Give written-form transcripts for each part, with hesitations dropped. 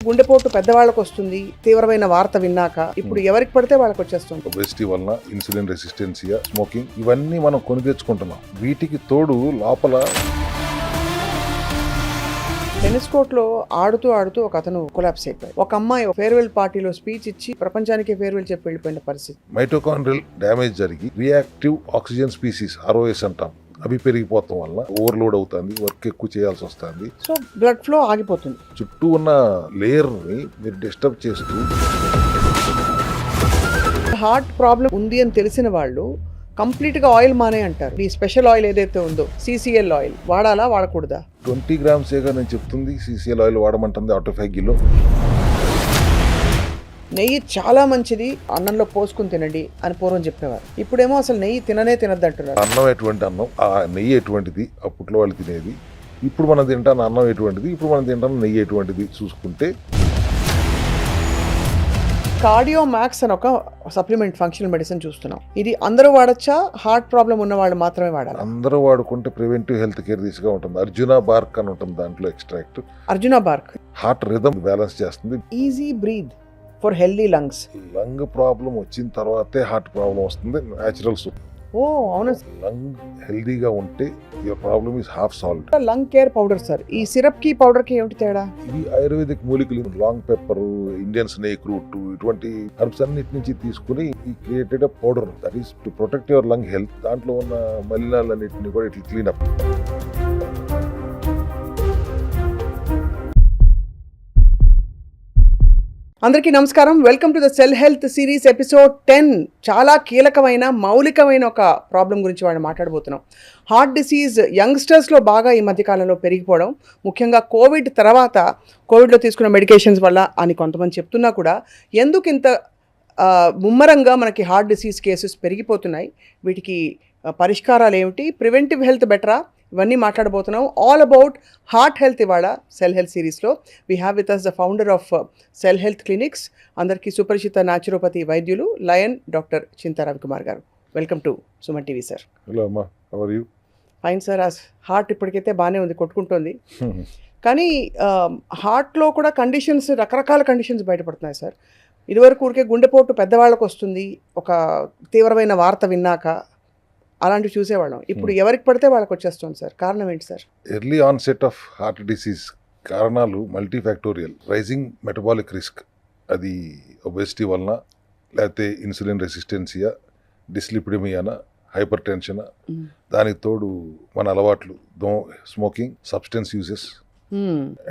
గుండెపోటు పెద్దవాళ్ళకు వస్తుంది తీవ్రమైన వార్త విన్నాక ఇప్పుడు ఎవరికి పడితే వాళ్ళకి వచ్చేస్తుంది. ఒబెసిటీ వలన ఇన్సులిన్ రెసిస్టెన్సియా, స్మోకింగ్ ఇవన్నీ మనం కొని తెచ్చుకుంటున్నాం. వీటికి తోడు లోపల టెన్నిస్ కోర్ట్ లో ఆడుతూ ఆడుతూ ఒక అతను కొలాప్స్ అయిపోయాడు. ఒక అమ్మాయి ఫేర్వెల్ పార్టీలో స్పీచ్ ఇచ్చి ప్రపంచానికి ఫేర్వెల్ చెప్పి వెళ్ళిపోయిన పరిస్థితి. మైటోకాండ్రియల్ డ్యామేజ్ జరిగి రియాక్టివ్ ఆక్సిజన్ స్పీసీస్ ROS అంటాం, అవి పెరిగిపోవటం వల్ల ఓవర్లోడ్ అవుతుంది, వర్క్ ఎక్కువ చేయాల్సి వస్తుంది. సో బ్లడ్ ఫ్లో ఆగిపోతుంది. చుట్టూ ఉన్న లేయర్ ని మీరు డిస్టర్బ్ చేస్తూ హార్ట్ ప్రాబ్లం ఉంది అని తెలిసిన వాళ్ళు కంప్లీట్ గా ఆయిల్ మానే అంటారు. ఈ స్పెషల్ ఆయిల్ ఏదైతే ఉందో CCL ఆయిల్ వాడాలా వాడకూడదా? 20 grams నేను చెప్తుంది. CCL ఆయిల్ వాడమంటుంది ఆటోఫాగీలో. నెయ్యి చాలా మంచిది, అన్నంలో పోసుకుని తినండి అని పూర్వం చెప్పేవారు. ఇప్పుడేమో అసలు నెయ్యి తినద్దు అంటున్నారు. అన్నం ఎటువంటి అన్నం, ఆ నెయ్యి ఎటువంటిది అప్పట్లో వాళ్ళు తినేది, ఇప్పుడు మనం తింటాను అన్నం ఎటువంటిది, ఇప్పుడు మనం తింటాను నెయ్యి ఎటువంటిది చూసుకుంటే. కార్డియో మ్యాక్స్ అని ఒక సప్లిమెంట్ ఫంక్షనల్ మెడిసిన్ చూస్తున్నాం. ఇది అందరూ వాడచ్చా? హార్ట్ ప్రాబ్లం ఉన్న వాళ్ళు మాత్రమే వాడాలి? అందరూ వాడుకుంటే ప్రివెంటివ్ హెల్త్ కేర్ దిశగా ఉంటుంది. అర్జునా బార్క్ అని ఉంటుంది దాంట్లో extract. Arjuna bark heart rhythm balance చేస్తుంది. Easy breathe for healthy lungs. Lung problem వచ్చిన తర్వాతే హార్ట్ ప్రాబ్లం వస్తుంది. Natural soup. ఓ అవును. లంగ్ హెల్దీగా ఉంటే your problem is half solved. Lung care powder sir, ఈ సిరప్ కి పౌడర్ కి ఏమిటి తేడా? ఇవి ఆయుర్వేదిక్ మూలికలు, long pepper, Indian snake root, ఇటువంటి హెర్బ్స్ అన్నిటి నుంచి తీసుకుని ఈ created powder that is to protect your lung health. దాంట్లో ఉన్న మలినాలన్నింటినీ కూడా ఇట్లా క్లీన్ అప్. అందరికీ నమస్కారం. Welcome to the cell health series episode 10. చాలా కీలకమైన మౌలికమైన ఒక ప్రాబ్లం గురించి మనం మాట్లాడబోతున్నాం. హార్ట్ డిసీజ్ యంగ్స్టర్స్లో బాగా ఈ మధ్యకాలంలో పెరిగిపోవడం, ముఖ్యంగా కోవిడ్ తర్వాత కోవిడ్లో తీసుకున్న మెడికేషన్స్ వల్ల అని కొంతమంది చెప్తున్నా కూడా ఎందుకు ఇంత ముమ్మరంగా మనకి హార్ట్ డిసీజ్ కేసెస్ పెరిగిపోతున్నాయి, వీటికి పరిష్కారాలు ఏమిటి, ప్రివెంటివ్ హెల్త్ బెటరా, ఇవన్నీ మాట్లాడబోతున్నాం. ఆల్ అబౌట్ హార్ట్ హెల్త్ ఇవాళ సెల్ హెల్త్ సిరీస్లో we have with us the founder of cell health clinics, అందరికీ సుపరిచిత న్యాచురోపతి వైద్యులు lion doctor Chinta Ravikumar garu. Welcome to Suman TV sir. Hello అమ్మా, how are you? Fine sir. Heart ఇప్పటికైతే బాగానే ఉంది, కొట్టుకుంటుంది. కానీ హార్ట్లో కూడా కండిషన్స్, రకరకాల కండిషన్స్ బయటపడుతున్నాయి సార్. ఇదివరకు ఊరికే గుండెపోటు పెద్దవాళ్ళకు వస్తుంది ఒక తీవ్రమైన వార్త విన్నాక, అలాంటివి చూసేవాళ్ళం. ఇప్పుడు ఎవరికి పడితే వాళ్ళకి వచ్చేస్తుంది సార్. కారణం ఏంటి sir? Early onset of heart disease కారణాలు మల్టీఫ్యాక్టోరియల్. రైజింగ్ మెటబాలిక్ రిస్క్, అది ఒబెసిటీ వలన, లేకపోతే ఇన్సులిన్ రెసిస్టెన్సియా, డిస్లిపిడమియానా, హైపర్ టెన్షన్, దానికి తోడు మన అలవాట్లు, smoking, substance uses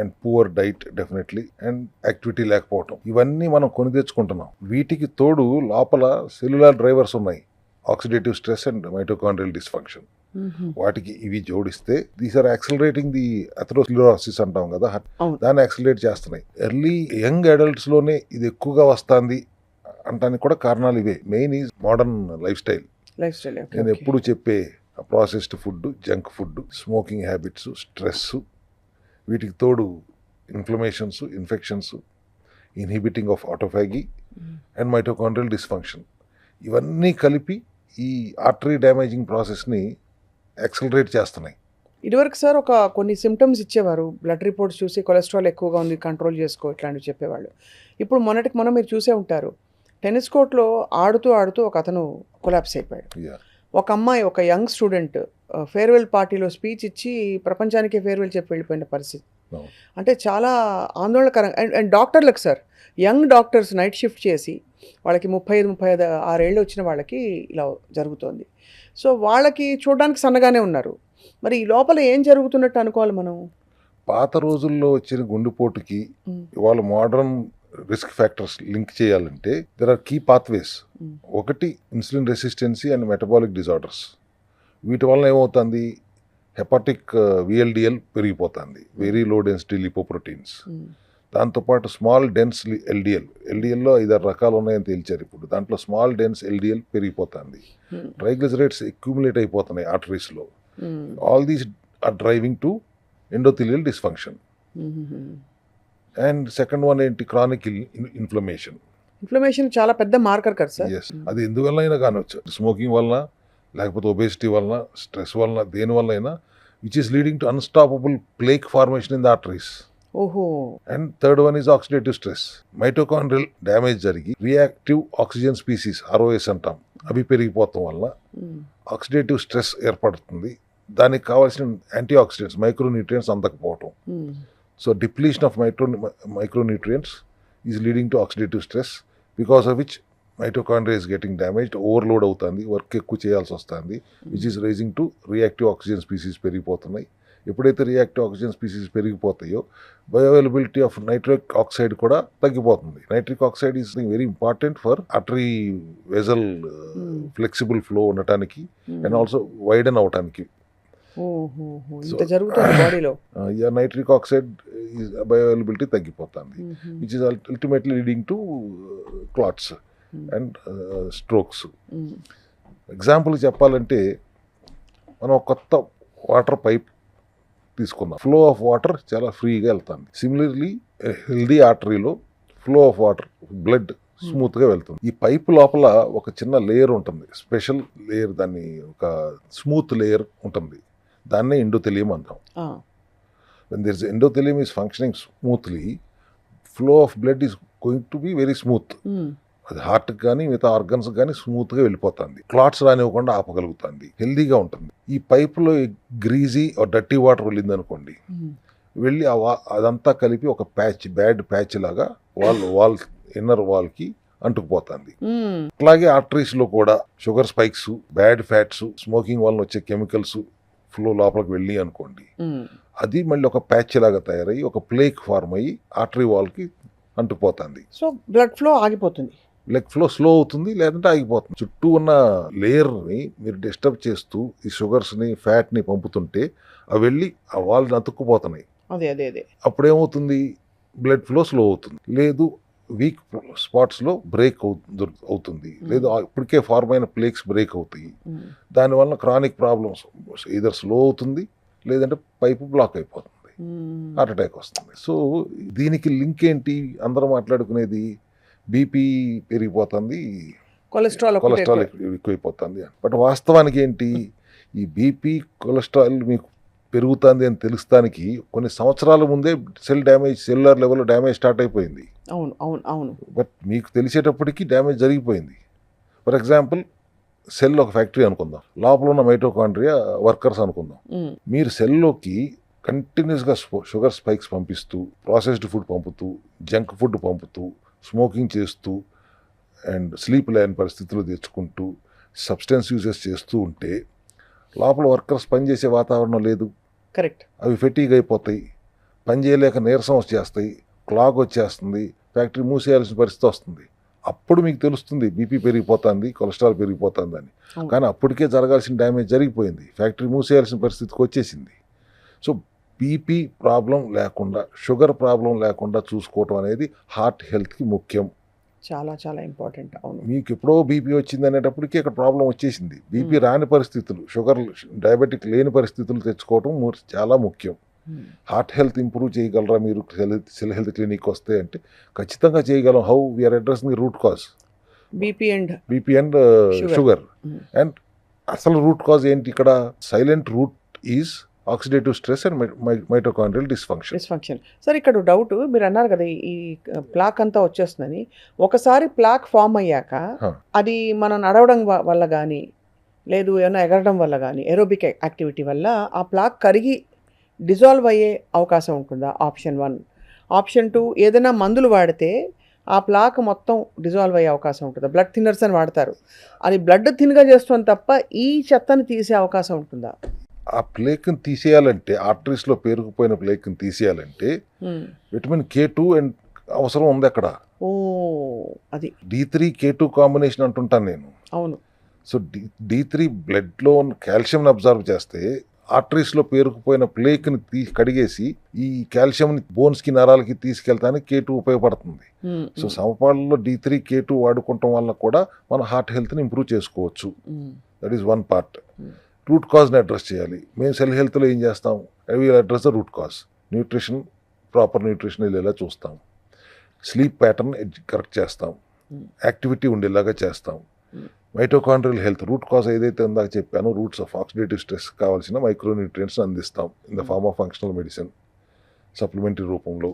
and poor diet definitely, and activity లేకపోవటం, ఇవన్నీ మనం కొని తెచ్చుకుంటున్నాం. వీటికి తోడు లోపల సెల్యులార్ డ్రైవర్స్ ఉన్నాయి, oxidative stress and mitochondrial dysfunction. వాటికి ఇవి జోడిస్తే these are accelerating the atherosclerosis అంటాం కదా, దాన్ని యాక్సిలరేట్ చేస్తున్నాయి. ఎర్లీ యంగ్ అడల్ట్స్ లోనే ఇది ఎక్కువగా వస్తుంది అంటానికి కూడా కారణాలు ఇవే. Main is modern life style. నేను ఎప్పుడు చెప్పే processed food, junk food, smoking habits, stress, వీటికి తోడు inflammations, infections, inhibiting of autophagy and mitochondrial dysfunction, ఇవన్నీ కలిపి ఈ ఆర్టరీ డ్యామేజింగ్ ప్రాసెస్ని యాక్సిలరేట్ చేస్తున్నాయి. ఇదివరకు సార్ కొన్ని సిమ్టమ్స్ ఇచ్చేవారు, బ్లడ్ రిపోర్ట్స్ చూసి కొలెస్ట్రాల్ ఎక్కువగా ఉంది, కంట్రోల్ చేసుకో, ఇట్లాంటివి చెప్పేవాళ్ళు. ఇప్పుడు మొన్నటికి మనం మీరు చూసే ఉంటారు, టెన్నిస్ కోర్ట్లో ఆడుతూ ఆడుతూ ఒక అతను కొలాప్స్ అయిపోయాడు. ఒక అమ్మాయి, ఒక యంగ్ స్టూడెంట్ ఫేర్వెల్ పార్టీలో స్పీచ్ ఇచ్చి ప్రపంచానికి ఫేర్వెల్ చెప్పి వెళ్ళిపోయిన పరిస్థితి. అంటే చాలా ఆందోళనకరంగా. అండ్ డాక్టర్లకు sir, young doctors night shift చేసి వాళ్ళకి 35-36 ఏళ్ళు వచ్చిన వాళ్ళకి ఇలా జరుగుతోంది. సో వాళ్ళకి చూడడానికి సన్నగానే ఉన్నారు. మరి ఈ లోపల ఏం జరుగుతున్నట్టు అనుకోవాలి మనం? పాత రోజుల్లో వచ్చిన గుండెపోటుకి ఇవాళ మోడర్న్ రిస్క్ ఫ్యాక్టర్స్ లింక్ చేయాలంటే దెర్ ఆర్ కీ పాత్వేస్. ఒకటి insulin resistancy and metabolic disorders. వీటి వలన ఏమవుతుంది, హెపాటిక్ VLDL పెరిగిపోతుంది, వెరీ లో డెన్సిటీ లిపోప్రోటీన్స్. దాంతోపాటు స్మాల్ డెన్స్ LDLలో 5-6 రకాలు ఉన్నాయని తేల్చారు ఇప్పుడు. దాంట్లో స్మాల్ డెన్స్ LDL పెరిగిపోతుంది, ట్రైగ్లిజరైడ్స్ అక్యుములేట్ అయిపోతున్నాయి ఆర్టరీస్లో. All these are driving to endothelial dysfunction. And second one ఏంటి, క్రానిక్ ఇన్ఫ్లమేషన్. ఇన్ఫ్లమేషన్ చాలా పెద్ద మార్కర్ కదా సార్. అది ఎందువల్ల అయినా కానొచ్చు, స్మోకింగ్ వలన, లేకపోతే ఒబేసిటీ వలన, స్ట్రెస్ వలన, దేని వల్ల అయినా, which is leading to unstoppable plaque formation in the arteries. ఓహో. And third one is oxidative stress. Mitochondrial damage జరిగి రియాక్టివ్ ఆక్సిజన్ స్పీసీస్ ROS అంటాం, అవి పెరిగిపోవటం వల్ల ఆక్సిడేటివ్ స్ట్రెస్ ఏర్పడుతుంది. దానికి కావాల్సిన యాంటీ ఆక్సిడెంట్స్, మైక్రోన్యూట్రియంట్స్ అందకపోవటం. So depletion of micronutrients is leading to oxidative stress, because of which mitochondria is getting damaged, overload అవుతుంది, work ఎక్కువ చేయాల్సి వస్తుంది, which is rising to reactive oxygen species పెరిగిపోతున్నాయి. ఎప్పుడైతే రియాక్టివ్ ఆక్సిజన్ స్పీసీస్ పెరిగిపోతాయో bioavailability of nitric oxide కూడా తగ్గిపోతుంది. Nitric oxide is very important for artery vessel flexible flow ఉండటానికి అండ్ ఆల్సో వైడన్ అవటానికి. ఇంత జరుగుతుంది బాడీలో. నైట్రిక్ ఆక్సైడ్ బయోఅవైలబిలిటీ తగ్గిపోతుంది, which is ultimately leading to clots and strokes. Example చెప్పాలంటే మనం కొత్త వాటర్ పైప్ తీసుకుందాం, ఫ్లో ఆఫ్ వాటర్ చాలా ఫ్రీగా వెళ్తుంది. సిమిలర్లీ హెల్దీ ఆర్టరీలో ఫ్లో ఆఫ్ వాటర్, బ్లడ్ స్మూత్గా వెళ్తుంది. ఈ పైప్ లోపల ఒక చిన్న లేయర్ ఉంటుంది, స్పెషల్ లేయర్, దాన్ని ఒక స్మూత్ లేయర్ ఉంటుంది, దాన్నే ఎండోథెలియం అంటాం. When there is endothelium is functioning smoothly, flow of blood is going to be very smooth. అది హార్ట్కి కానీ మిగతా ఆర్గన్స్ కానీ స్మూత్గా వెళ్ళిపోతుంది, క్లాట్స్ రానివ్వకుండా ఆపగలుగుతుంది, హెల్దీగా ఉంటుంది. ఈ పైపులో గ్రీజీ డర్టీ వాటర్ వెళ్ళింది అనుకోండి, వెళ్ళి అదంతా కలిపి ఒక ప్యాచ్, బ్యాడ్ ప్యాచ్ లాగా వాల్ ఇన్నర్ వాల్కి అంటుకుపోతుంది. అలాగే ఆర్టరీస్లో కూడా sugar spikes, bad fats, smoking వల్ల వచ్చే కెమికల్స్ ఫ్లో లోపలికి వెళ్ళి అనుకోండి, అది మళ్ళీ ఒక ప్యాచ్ లాగా తయారయ్యి ఒక ప్లేక్ ఫార్మ్ అయ్యి ఆర్టరీ వాల్కి అంటుకుపోతుంది. సో బ్లడ్ ఫ్లో ఆగిపోతుంది, బ్లడ్ ఫ్లో స్లో అవుతుంది, లేదంటే ఆగిపోతుంది. చుట్టూ ఉన్న లేయర్ని మీరు డిస్టర్బ్ చేస్తూ ఈ షుగర్స్ని, ఫ్యాట్ని పంపుతుంటే అవి వెళ్ళి ఆ వాల్ని అతుక్కుపోతున్నాయి. అప్పుడేమవుతుంది, బ్లడ్ ఫ్లో స్లో అవుతుంది, లేదు వీక్ స్పాట్స్లో బ్రేక్ అవుతుంది, లేదు ఇప్పటికే ఫార్మ్ అయిన ప్లేక్స్ బ్రేక్ అవుతాయి. దానివల్ల క్రానిక్ ప్రాబ్లమ్స్ ఇదర్ స్లో అవుతుంది, లేదంటే పైపు బ్లాక్ అయిపోతుంది, హార్ట్ అటాక్ వస్తుంది. సో దీనికి లింక్ ఏంటి? అందరూ మాట్లాడుకునేది బీపీ పెరిగిపోతుంది, కొలెస్ట్రాల్ ఎక్కువైపోతుంది. బట్ వాస్తవానికి ఏంటి, ఈ బీపీ కొలెస్ట్రాల్ మీకు పెరుగుతుంది అని తెలుస్తానికి కొన్ని సంవత్సరాల ముందే సెల్యులర్ లెవెల్లో డ్యామేజ్ స్టార్ట్ అయిపోయింది. అవును. బట్ మీకు తెలిసేటప్పటికి డ్యామేజ్ జరిగిపోయింది. ఫర్ ఎగ్జాంపుల్, సెల్ ఒక ఫ్యాక్టరీ అనుకుందాం, లోపల ఉన్న మైటోకాండ్రియా వర్కర్స్ అనుకుందాం. మీరు సెల్లోకి కంటిన్యూస్గా షుగర్ స్పైక్స్ పంపిస్తూ, ప్రాసెస్డ్ ఫుడ్ పంపుతూ, జంక్ ఫుడ్ పంపుతూ, స్మోకింగ్ చేస్తూ అండ్ స్లీప్ లేని పరిస్థితులు తెచ్చుకుంటూ, సబ్స్టెన్స్ యూజెస్ చేస్తూ ఉంటే లోపల వర్కర్స్ పనిచేసే వాతావరణం లేదు. కరెక్ట్. అవి ఫెటీగ్ అయిపోతాయి, పని చేయలేక నీరసం వచ్చేస్తాయి, క్లాగ్ వచ్చేస్తుంది, ఫ్యాక్టరీ మూసేయాల్సిన పరిస్థితి వస్తుంది. అప్పుడు మీకు తెలుస్తుంది బీపీ పెరిగిపోతుంది, కొలెస్ట్రాల్ పెరిగిపోతుంది అని. కానీ అప్పటికే జరగాల్సిన డ్యామేజ్ జరిగిపోయింది, ఫ్యాక్టరీ మూసేయాల్సిన పరిస్థితికి వచ్చేసింది. సో బీపీ ప్రాబ్లం లేకుండా, షుగర్ ప్రాబ్లం లేకుండా చూసుకోవటం అనేది హార్ట్ హెల్త్కి ముఖ్యం, చాలా చాలా ఇంపార్టెంట్. అవును, మీకు ఎప్పుడో బీపీ వచ్చింది అనేటప్పటికీ ఇక్కడ ప్రాబ్లం వచ్చేసింది. బీపీ రాని పరిస్థితులు, షుగర్ డయాబెటిక్ లేని పరిస్థితులు తెచ్చుకోవటం చాలా ముఖ్యం. హార్ట్ హెల్త్ ఇంప్రూవ్ చేయగలరా మీరు సెల్ హెల్త్ క్లినిక్ వస్తే అంటే ఖచ్చితంగా చేయగలం. How we're addressing the root cause, BP and sugar. And అసలు రూట్ కాజ్ ఏంటి ఇక్కడ? Silent root is oxidative stress and mitochondrial dysfunction. Sir, ఇక్కడ డౌట్, మీరు అన్నారు కదా ఈ ప్లాక్ అంతా వచ్చేస్తుందని. ఒకసారి ప్లాక్ ఫామ్ అయ్యాక అది మనం నడవడం వల్ల కానీ, లేదు ఏమైనా ఎగరడం వల్ల కానీ, ఏరోబిక్ యాక్టివిటీ వల్ల ఆ ప్లాక్ కరిగి డిజాల్వ్ అయ్యే అవకాశం ఉంటుందా? ఆప్షన్ 1. ఆప్షన్ 2, ఏదైనా మందులు వాడితే ఆ ప్లాక్ మొత్తం డిజాల్వ్ అయ్యే అవకాశం ఉంటుందా? బ్లడ్ థిన్నర్స్ అని వాడతారు, అది బ్లడ్ థిన్గా చేస్తుంది తప్ప ఈ చెత్తను తీసే అవకాశం ఉంటుందా? ఆ ప్లేక్ని తీసేయాలంటే, ఆర్టరీస్లో పేరుకుపోయిన ప్లేక్ని తీసేయాలంటే విటమిన్ K2 అండ్ అవసరం ఉంది అక్కడ. అది D3 K2 కాంబినేషన్ అంటుంటాను నేను. అవును. సో D3 బ్లడ్లో కాల్షియంని అబ్జర్వ్ చేస్తే ఆర్టరీస్లో పేరుకుపోయిన ప్లేక్ని కడిగేసి ఈ కాల్షియంని బోన్స్కి, నరాలకి తీసుకెళ్తానికి K2 ఉపయోగపడుతుంది. సో సమపాలలో D3 K2 వాడుకోవటం వల్ల కూడా మన హార్ట్ హెల్త్ని ఇంప్రూవ్ చేసుకోవచ్చు. That is one part. Root కాజ్ని అడ్రస్ చేయాలి. మేము సెల్ హెల్త్లో ఏం చేస్తాం? అవి address the root cause. Nutrition, proper nutrition వెళ్ళేలా చూస్తాం, స్లీప్ ప్యాటర్న్ కరెక్ట్ చేస్తాం, యాక్టివిటీ ఉండేలాగా చేస్తాం. మైటోకాండ్రియల్ హెల్త్ రూట్ కాజ్ ఏదైతే ఉందో చెప్పాను, రూట్స్ ఆఫ్ ఆక్సిడేటివ్ స్ట్రెస్ కావాల్సిన మైక్రోన్యూట్రియంట్స్ అందిస్తాం in the form of functional medicine. Supplementary రూపంలో.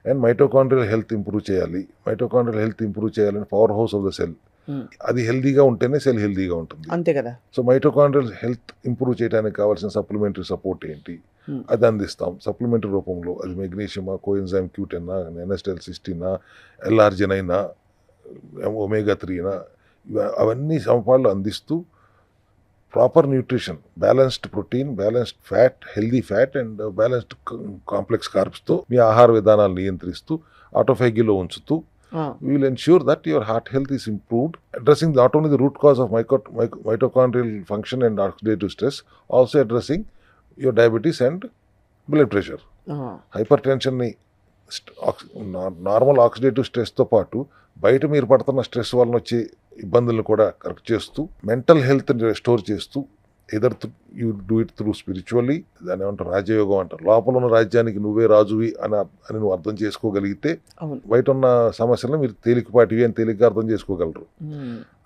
అండ్ మైటోకాండ్రియల్ హెల్త్ ఇంప్రూవ్ చేయాలి. మైటోకాండ్రియల్ హెల్త్ ఇంప్రూవ్ చేయాలని powerhouse of the cell, అది హెల్దీగా ఉంటేనే సెల్ హెల్దీగా ఉంటుంది. అంతే కదా. సో మైటోకాండ్రియల్ హెల్త్ ఇంప్రూవ్ చేయడానికి కావాల్సిన సప్లిమెంటరీ సపోర్ట్ ఏంటి, అది అందిస్తాం సప్లిమెంటరీ రూపంలో. అది మెగ్నీషియమా, coenzyme Q10, NSTL-16, L-arginine, omega-3, అవన్నీ సమపాళ్ళు అందిస్తూ proper nutrition, balanced protein, balanced fat, healthy fat and balanced complex కార్బ్స్తో మీ ఆహార విధానాలు నియంత్రిస్తూ ఆటోఫాగీలో ఉంచుతూ we will ensure that your heart health is improved, addressing not only the root cause of mitochondrial function and oxidative stress, also addressing your diabetes and blood pressure. Hypertension ni normal oxidative స్ట్రెస్తో పాటు బయట మీరు పడుతున్న stress వలన వచ్చే ఇబ్బందులను కూడా correct చేస్తూ, మెంటల్ హెల్త్ని రెస్టోర్ చేస్తూ, either you do it through spiritually, దాని ఏమంటారు రాజయోగం అంటారు. లోపల ఉన్న రాజ్యానికి నువ్వే రాజువి అని నువ్వు అర్థం చేసుకోగలిగితే బయట ఉన్న సమస్యలను మీరు తేలికపాటివి అని తేలిగ్గా అర్థం చేసుకోగలరు.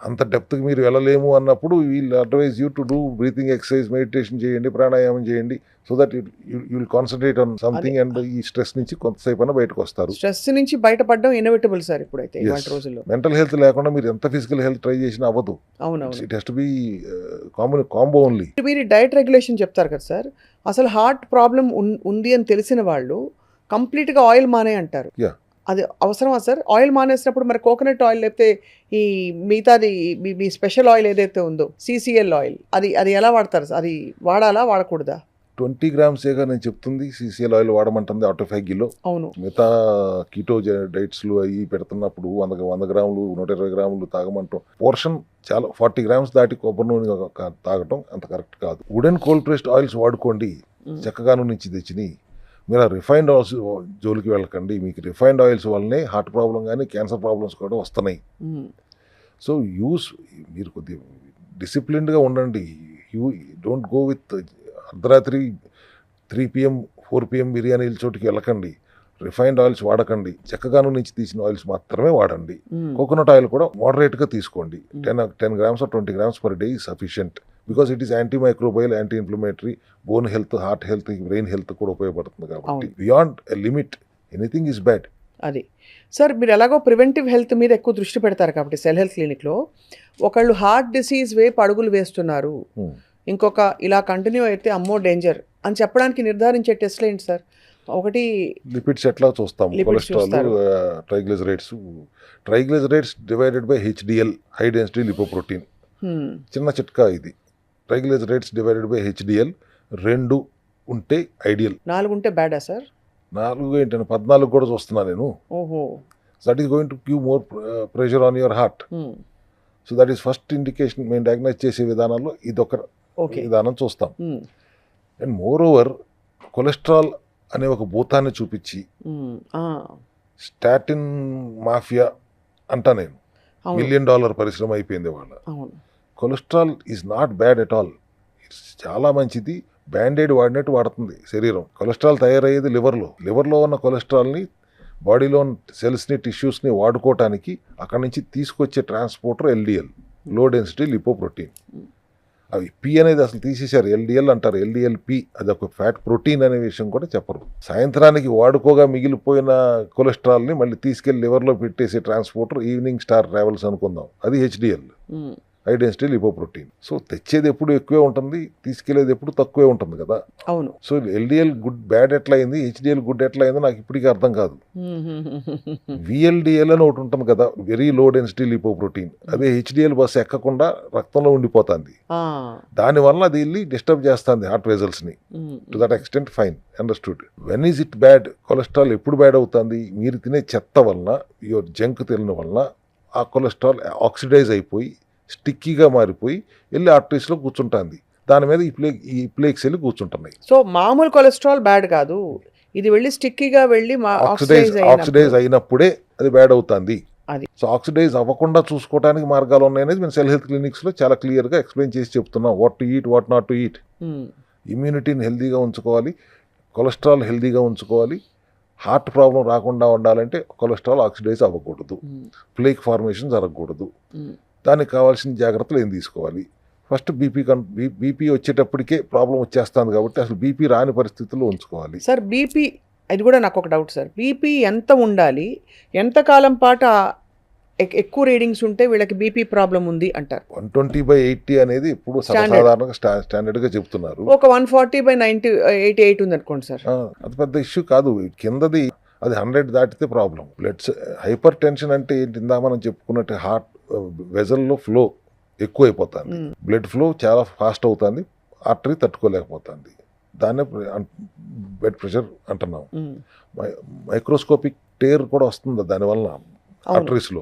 అంత డెప్త్కి మీరు వెళ్ళలేము అన్నప్పుడు we'll advise you to do breathing exercise, meditation చేయండి, ప్రాణాయామం చేయండి, so that you will concentrate on something and ఈ స్ట్రెస్ నుంచి కొంతసేపు అయినా బయటకు వస్తారు. స్ట్రెస్ నుంచి బయటపడడం ఇన్నోవేటబుల్ సార్ ఇప్పుడైతే ఇవాళ రోజుల్లో. మెంటల్ హెల్త్ లేకుండా మీరు ఎంత ఫిజికల్ హెల్త్ ట్రై చేసినా అవ్వదు. అవునవును, it has to be combo only. మీరు డైట్ రెగ్యులేషన్ చెప్తారు కదా సార్, అసలు హార్ట్ ప్రాబ్లం ఉంది అని తెలిసిన వాళ్ళు కంప్లీట్గా ఆయిల్ మానే అంటారు. అది అవసరమా సార్? ఆయిల్ మానేసినప్పుడు మరి కోకోనట్ ఆయిల్ లేకపోతే ఈ మిగతాది మీ స్పెషల్ ఆయిల్ ఏదైతే ఉందో CCL ఆయిల్, అది ఎలా వాడతారు? అది వాడాలా వాడకూడదా? 20 గ్రామ్సేగా నేను చెప్తుంది. CCL ఆయిల్ వాడమంటుంది ఆటోఫాగీలో. అవును. మిగతా కీటో డైట్స్లు అవి పెడుతున్నప్పుడు 100 గ్రాములు 120 గ్రాములు తాగమంటాం. పోర్షన్ చాలా 40 గ్రామ్స్ దాటి కొబ్బరి నూనె తాగటం అంత కరెక్ట్ కాదు. వుడెన్ కోల్డ్ ప్రెస్డ్ ఆయిల్స్ వాడుకోండి, చక్కగాను నుంచి తెచ్చినాయి. మీరు ఆ రిఫైన్డ్ ఆయిల్స్ జోలికి వెళ్ళకండి. మీకు రిఫైన్డ్ ఆయిల్స్ వల్లనే హార్ట్ ప్రాబ్లం కానీ క్యాన్సర్ ప్రాబ్లమ్స్ కూడా వస్తున్నాయి. సో మీరు కొద్దిగా డిసిప్లిన్డ్గా ఉండండి. యూ డోంట్ గో విత్ అర్ధరాత్రి 3 PM 4 PM బిర్యానీల చోటుకి వెళ్ళకండి. రిఫైన్డ్ ఆయిల్స్ వాడకండి. చక్కగాను నుంచి తీసిన ఆయిల్స్ మాత్రమే వాడండి. కోకోనట్ ఆయిల్ కూడా మోడరేట్గా తీసుకోండి. 10 grams 20 grams per day is sufficient, because it is anti microbial, anti inflammatory, bone health, heart health, brain health కూడా ఉపయోగపడుతుంది. కాబట్టి beyond a limit anything is bad. అది సార్, మీరు ఎలాగో ప్రివెంటివ్ హెల్త్ మీద ఎక్కువ దృష్టి పెడతారు కాబట్టి సెల్ హెల్త్ క్లినిక్లో ఒకళ్ళు హార్ట్ డిసీజ్ వైపు అడుగులు వేస్తున్నారు, ఇంకొక ఇలా కంటిన్యూ అయితే అమ్మో డేంజర్ అని చెప్పడానికి నిర్ధారించే టెస్ట్లు ఏంటి సార్? ఒకటి లిపిడ్స్ ఎట్లా చూస్తాం, cholesterol, triglycerides divided by HDL, high density lipoprotein. చిన్న చిట్కా ఇది. ట్రైగ్లిజరైడ్స్ డివైడెడ్ బై HDL 2 ఉంటే ఐడియల్. 4 ఉంటే బ్యాడా సార్? 4 ఏంటంటే 14 కూడా చూస్తున్నా నేను. ఓహో. That is going to give more pressure on your heart. So that is first indication. మేము డయాగ్నైజ్ చేసే విధానాల్లో ఇదొక విధానం చూస్తాం. అండ్ మోర్ ఓవర్ కొలెస్ట్రాల్ అనే ఒక భూతాన్ని చూపించి స్టాటిన్ మాఫియా అంటా నేను. $1 మిలియన్ పరిశ్రమ అయిపోయింది వాళ్ళ. Cholesterol is not bad at all. It's చాలా మంచిది. బ్యాండేడ్ వాడినట్టు వాడుతుంది శరీరం. కొలెస్ట్రాల్ తయారయ్యేది లివర్లో ఉన్న కొలెస్ట్రాల్ని బాడీలో సెల్స్ని, టిష్యూస్ని వాడుకోవటానికి అక్కడి నుంచి తీసుకొచ్చే transporter LDL, low density lipoprotein. అవి P అనేది అసలు తీసేశారు, LDL అంటారు. LDLP అది ఒక ఫ్యాట్ ప్రోటీన్ అనే విషయం కూడా చెప్పరు. సాయంత్రానికి వాడుకోగా మిగిలిపోయిన కొలెస్ట్రాల్ని మళ్ళీ తీసుకెళ్లి లివర్లో పెట్టేసే ట్రాన్స్పోర్టర్ ఈవినింగ్ స్టార్ ట్రావెల్స్ అనుకుందాం, అది HDL, high density lipoprotein. So తెచ్చేది ఎప్పుడు ఎక్కువే ఉంటుంది, తీసుకెళ్లేది ఎప్పుడు తక్కువే ఉంటుంది కదా. అవును. సో LDL గుడ్ బ్యాడ్ ఎట్లా అయింది, HDL గుడ్ ఎట్లా అయిందో నాకు ఇప్పటికీ అర్థం కాదు. VLDL అని ఒకటి ఉంటుంది కదా, వెరీ లో డెన్సిటీ లిపోప్రోటీన్. అదే HDL బస్ ఎక్కకుండా రక్తంలో ఉండిపోతుంది. దానివల్ల అది వెళ్ళి డిస్టర్బ్ చేస్తుంది హార్ట్ వెజల్స్ ని. To that extent fine, understood. When is it bad? Cholesterol ఎప్పుడు బ్యాడ్ అవుతుంది? మీరు తినే చెత్త వలన, యువర్ జంక్ తినడం వలన ఆ కొలెస్ట్రాల్ ఆక్సిడైజ్ అయిపోయి స్టిక్కీగా మారిపోయి వెళ్ళి ఆర్టరీస్లో కూర్చుంటుంది. దాని మీద ఈ ప్లేక్స్ వెళ్ళి కూర్చుంటున్నాయి. సో మామూలు కొలెస్ట్రాల్ బ్యాడ్ కాదు, ఇది వెళ్ళి స్టిక్కీగా వెళ్ళి ఆక్సిడైజ్ అయినప్పుడే అది బ్యాడ్ అవుతుంది. సో ఆక్సిడైజ్ అవ్వకుండా చూసుకోవడానికి మార్గాలు ఉన్నాయనేది మేము సెల్ హెల్త్ క్లినిక్స్లో చాలా క్లియర్గా ఎక్స్ప్లెయిన్ చేసి చెప్తున్నాం. What to eat, what not to eat. ఇమ్యూనిటీని హెల్దీగా ఉంచుకోవాలి, కొలెస్ట్రాల్ హెల్దీగా ఉంచుకోవాలి. హార్ట్ ప్రాబ్లం రాకుండా ఉండాలంటే కొలెస్ట్రాల్ ఆక్సిడైజ్ అవ్వకూడదు, ప్లేక్ ఫార్మేషన్ జరగకూడదు. దానికి కావాల్సిన జాగ్రత్తలు ఏం తీసుకోవాలి? ఫస్ట్ బీపీ వచ్చేటప్పటికే ప్రాబ్లం వచ్చేస్తుంది కాబట్టి అసలు బీపీ రాని పరిస్థితుల్లో ఉంచుకోవాలి. సార్ బీపీ ఇది కూడా నాకు ఒక డౌట్ సార్. బీపీ ఎంత ఉండాలి? ఎంత కాలం పాటు ఎక్కువ రీడింగ్స్ ఉంటే వీళ్ళకి బీపీ ప్రాబ్లం ఉంది అంటారు? 120/80 అనేది ఇప్పుడు Standard. సాధారణంగా స్టాండర్డ్గా చెప్తున్నారు. ఒక 140/90 88 ఉంది అనుకోండి సార్. అది పెద్ద ఇష్యూ కాదు. కిందది అది 100 దాటితే ప్రాబ్లం. బ్లడ్ హైపర్ టెన్షన్ అంటే ఏంటి? ఇందా మనం చెప్పుకున్నట్టు హార్ట్ వెజల్లో ఫ్లో ఎక్కువ అయిపోతుంది, బ్లడ్ ఫ్లో చాలా ఫాస్ట్ అవుతుంది, ఆర్టరీ తట్టుకోలేకపోతుంది. దాన్నే బ్లడ్ ప్రెషర్ అంటున్నాం. మైక్రోస్కోపిక్ టేర్ కూడా వస్తుంది దానివల్ల ఆర్టరీస్లో.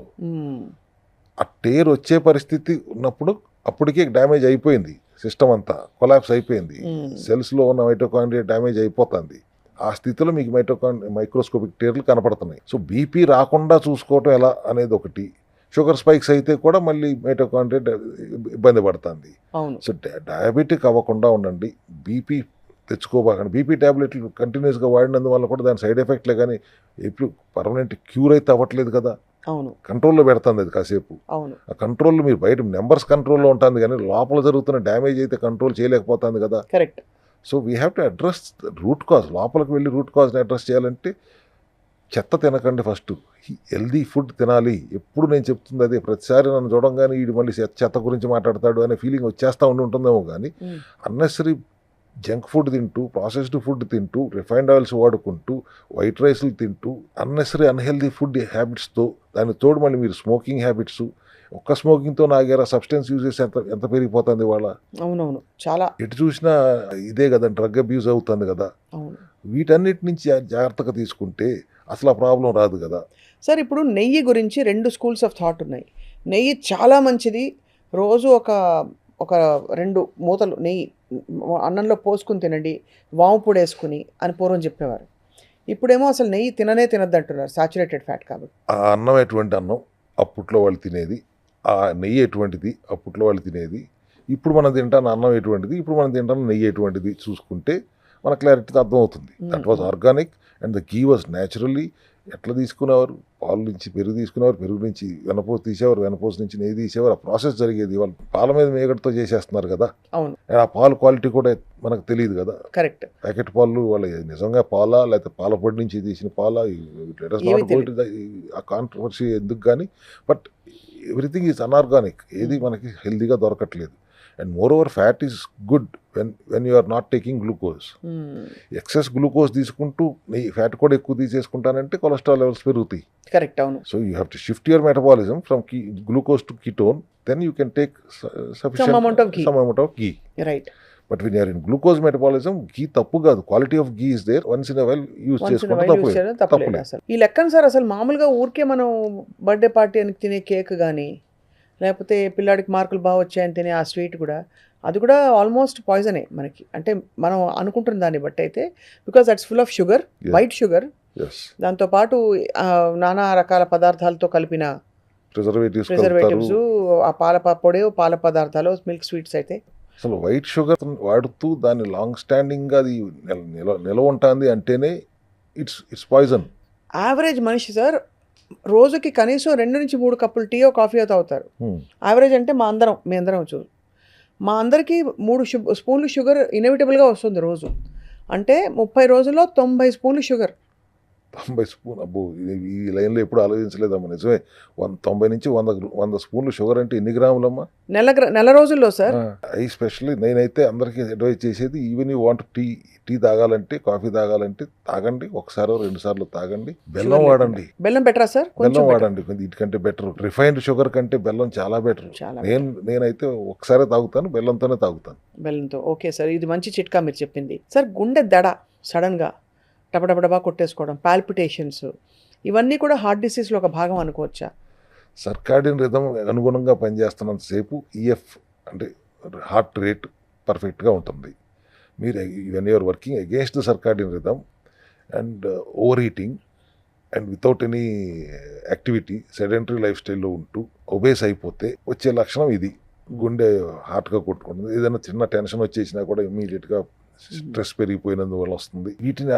ఆ టేర్ వచ్చే పరిస్థితి ఉన్నప్పుడు అప్పటికే డ్యామేజ్ అయిపోయింది, సిస్టమ్ అంతా కొలాప్స్ అయిపోయింది, సెల్స్లో ఉన్న మైటోకాండ్రియా డ్యామేజ్ అయిపోతుంది. ఆ స్థితిలో మీకు మైక్రోస్కోపిక్ టేర్లు కనపడుతున్నాయి. సో బీపీ రాకుండా చూసుకోవటం ఎలా అనేది ఒకటి. షుగర్ స్పైక్స్ అయితే కూడా మళ్ళీ మైటోకాండ్రియా ఇబ్బంది పడుతుంది. సో డయాబెటిక్ అవ్వకుండా ఉండండి, బీపీ తెచ్చుకోబాకండి. బీపీ ట్యాబ్లెట్లు కంటిన్యూస్గా వాడినందువల్ల కూడా దాని సైడ్ ఎఫెక్ట్లే కానీ ఎప్పుడు పర్మనెంట్ క్యూర్ అయితే అవ్వట్లేదు కదా. కంట్రోల్లో పెడుతుంది అది కాసేపు. ఆ కంట్రోల్లో మీరు బయట నెంబర్స్ కంట్రోల్లో ఉంటుంది కానీ లోపల జరుగుతున్న డ్యామేజ్ అయితే కంట్రోల్ చేయలేకపోతుంది కదా. Correct. So we have to address root cause. లోపలికి వెళ్ళి రూట్ కాజ్ని అడ్రస్ చేయాలంటే చెత్త తినకండి, ఫస్ట్ హెల్దీ ఫుడ్ తినాలి. ఎప్పుడు నేను చెప్తుంది అదే. ప్రతిసారి నన్ను చూడంగానే వీడు మళ్ళీ చెత్త గురించి మాట్లాడతాడు అనే ఫీలింగ్ వచ్చేస్తూ ఉంటుందేమో కానీ అన్నెసరీ జంక్ ఫుడ్ తింటూ, ప్రాసెస్డ్ ఫుడ్ తింటూ, రిఫైన్డ్ ఆయిల్స్ వాడుకుంటూ, వైట్ రైస్లు తింటూ, అన్నెసరీ అన్హెల్దీ ఫుడ్ హ్యాబిట్స్తో, దాని తోడు మళ్ళీ మీరు స్మోకింగ్ హ్యాబిట్స్, ఒక్క స్మోకింగ్తో నాగేరా సబ్స్టెన్స్ యూజెస్ ఎంత పెరిగిపోతుంది వాళ్ళ. అవునవును, చాలా ఎటు చూసినా ఇదే కదా, డ్రగ్ అబ్యూజ్ అవుతుంది కదా. వీటన్నిటి నుంచి జాగ్రత్తగా తీసుకుంటే అసలు ఆ ప్రాబ్లం రాదు కదా. సార్ ఇప్పుడు నెయ్యి గురించి 2 స్కూల్స్ ఆఫ్ థాట్ ఉన్నాయి. నెయ్యి చాలా మంచిది, రోజు ఒక 2 మూతలు నెయ్యి అన్నంలో పోసుకుని తినండి, వాము పొడి వేసుకుని అని పూర్వం చెప్పేవారు. ఇప్పుడేమో అసలు నెయ్యి తినద్దు అంటున్నారు, సాచురేటెడ్ ఫ్యాట్ కాబట్టి. ఆ అన్నం ఎటువంటి అన్నం అప్పట్లో వాళ్ళు తినేది, ఆ నెయ్యి ఎటువంటిది అప్పట్లో వాళ్ళు తినేది, ఇప్పుడు మనం తింటాను అన్నం ఎటువంటిది, ఇప్పుడు మనం తింటాను నెయ్యి ఎటువంటిది చూసుకుంటే మన క్లారిటీ అర్థమవుతుంది. That was organic and the ghee was naturally. ఎట్లా తీసుకునేవారు? పాలు నుంచి పెరుగు తీసుకునేవారు, పెరుగు నుంచి వెనపోసు తీసేవారు, వెనపోసు నుంచి నెయ్యి తీసేవారు. ఆ ప్రాసెస్ జరిగేది. వాళ్ళు పాల మీద మేగడతో చేసేస్తున్నారు కదా. అవును. ఆ పాలు క్వాలిటీ కూడా మనకు తెలియదు కదా. కరెక్ట్. ప్యాకెట్ పాలు వాళ్ళు నిజంగా పాలా లేకపోతే పాల పొడి నుంచి తీసిన పాలా, ఆ కాంట్రవర్సీ ఎందుకు కానీ, బట్ ఎవ్రీథింగ్ ఈజ్ అన్ఆర్గానిక్. ఏది మనకి హెల్దీగా దొరకట్లేదు. And moreover fat is good when you are not taking glucose. Excess glucose తీసుకుంటూ ఫ్యాట్ కూడా ఎక్కువ తీసేసుకుంటానంటే కొలెస్ట్రాల్ లెవెల్స్ పెరుగుతాయి. కరెక్ట్. అవును. So you have to shift your metabolism from glucose to ketone, then you can take some amount of ghee. Right. But when you're in glucose metabolism ghee తప్పు కాదు, quality of ghee is there. Once in while use చేసుకుంటే తప్పలేదు అసలు. ఈ లెక్కన sir అసలు మామూలుగా ఊరికే మనం బర్త్డే పార్టీ అని తినే కేక్ కానీ, లేకపోతే పిల్లాడికి మార్కులు బాగా వచ్చాయని తినే ఆ స్వీట్ కూడా, అది కూడా ఆల్మోస్ట్ పాయిజనే మనకి. అంటే మనం అనుకుంటున్న దాన్ని బట్టి అయితే, because that's full of sugar, white sugar, దాంతోపాటు నానా రకాల పదార్థాలతో కలిపిన ప్రిజర్వేటివ్స్, ఆ పాల పొడి, పాల పదార్థాలు, మిల్క్ స్వీట్స్ అయితే. అసలు వైట్ షుగర్ వాడుతూ దాన్ని లాంగ్ స్టాండింగ్గా అది నిలవ ఉంటుంది అంటేనే ఇట్స్ పాయిజన్. యావరేజ్ మనిషి సార్ రోజుకి కనీసం 2 నుంచి 3 కప్పులు టీయో కాఫీయో తాగుతారు. యావరేజ్ అంటే మీ అందరం మా అందరికీ 3 స్పూన్లు షుగర్ ఇన్ఎవిటబుల్గా వస్తుంది రోజు. అంటే 30 రోజుల్లో 90 స్పూన్లు షుగర్. 90 స్పూన్, అబ్బో, ఈ లైన్లో ఎప్పుడు ఆలోచించలేదమ్మా. నిజమే, 90 నుంచి 100 స్పూన్లు షుగర్ అంటే ఎన్ని గ్రాములమ్మా? నెల రోజుల్లో సార్. ఎస్పెషల్లీ నేనైతే అందరికీ అడ్వైజ్ చేసేది, ఈవెన్ యూ వాంట్ టీ తాగాలంటే, కాఫీ తాగాలంటే తాగండి, 1-2 సార్లు తాగండి. బెల్లం వాడండి. బెల్లం బెటరా సార్? బెల్లం వాడండి, వీటికంటే బెటర్. రిఫైన్డ్ షుగర్ కంటే బెల్లం చాలా బెటర్. నేనైతే ఒకసారి తాగుతాను, బెల్లంతోనే తాగుతాను. బెల్లంతో. ఓకే సార్, ఇది మంచి చిట్కా మీరు చెప్పింది. సార్ గుండె దడ సడన్గా టపటపడబా కొట్టేసుకోవడం, పాల్పిటేషన్స్, ఇవన్నీ కూడా హార్ట్ డిసీజ్లో ఒక భాగం అనుకోవచ్చా? సర్కాడియన్ రిథమ్ అనుగుణంగా పనిచేస్తున్నంతసేపు ఈఎఫ్ అంటే హార్ట్ రేట్ పర్ఫెక్ట్గా ఉంటుంది. మీరు when you're working against the circadian rhythm and over eating and without any activity, sedentary life స్టైల్లో ఉంటూ ఒబేస్ అయిపోతే వచ్చే లక్షణం ఇది. గుండె హార్ట్గా కొట్టుకుంటుంది. ఏదైనా చిన్న టెన్షన్ వచ్చేసినా కూడా ఇమీడియట్గా స్ట్రెస్ పెరిగిపోయినందువల్ల వస్తుంది. వీటిని